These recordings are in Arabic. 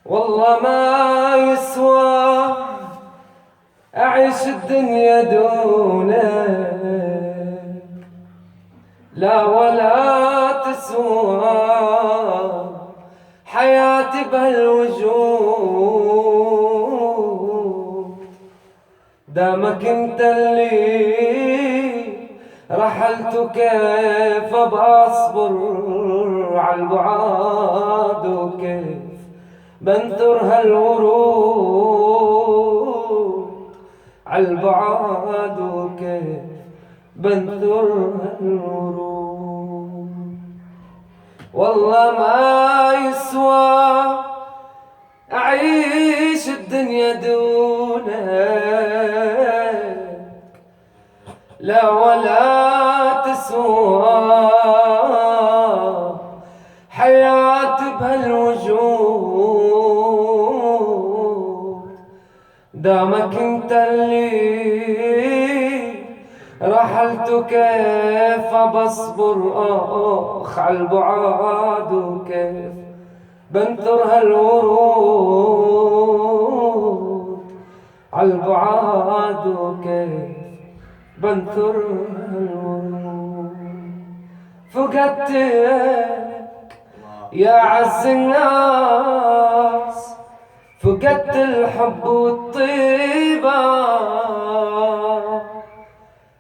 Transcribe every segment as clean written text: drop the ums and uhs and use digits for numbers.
والله ما يسوى أعيش الدنيا دونك، لا ولا تسوى حياتي بهالوجود. دامك انت اللي رحلت وكيف بصبر عالبعاد، وكيف بنثر هالورود عالبعاد، وكيف بنثر هالورود. والله ما يسوى أعيش الدنيا دونك، لا ولا تسوى حياتي بهالوجود. دامك انت اللي رحلت وكيف بصبر عالبعاد، وكيف بنثر هالورود عالبعاد، وكيف بنثر هالورود. فقدتك يا عز الناس، فقدت الحب والطيبة،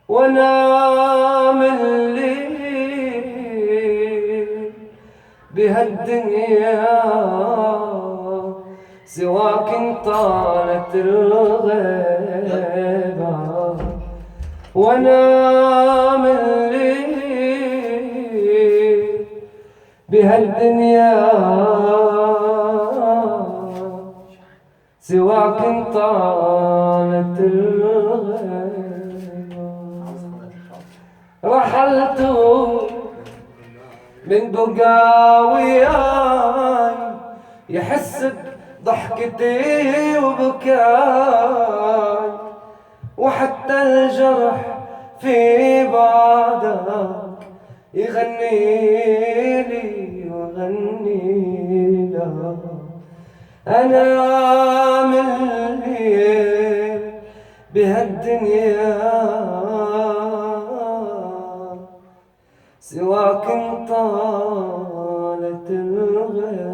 وانا من الليل بهالدنيا سواك إن طالت الغيبة، وانا من الليل بهالدنيا سواك إن طالت الغيبة. رحلت من بقى وياي يحس بضحكتي وبكاي، وحتى الجرح في بعدك يغني لي وغني له. أنا من الليل بهالدنيا سواك إن طالت الغيبة.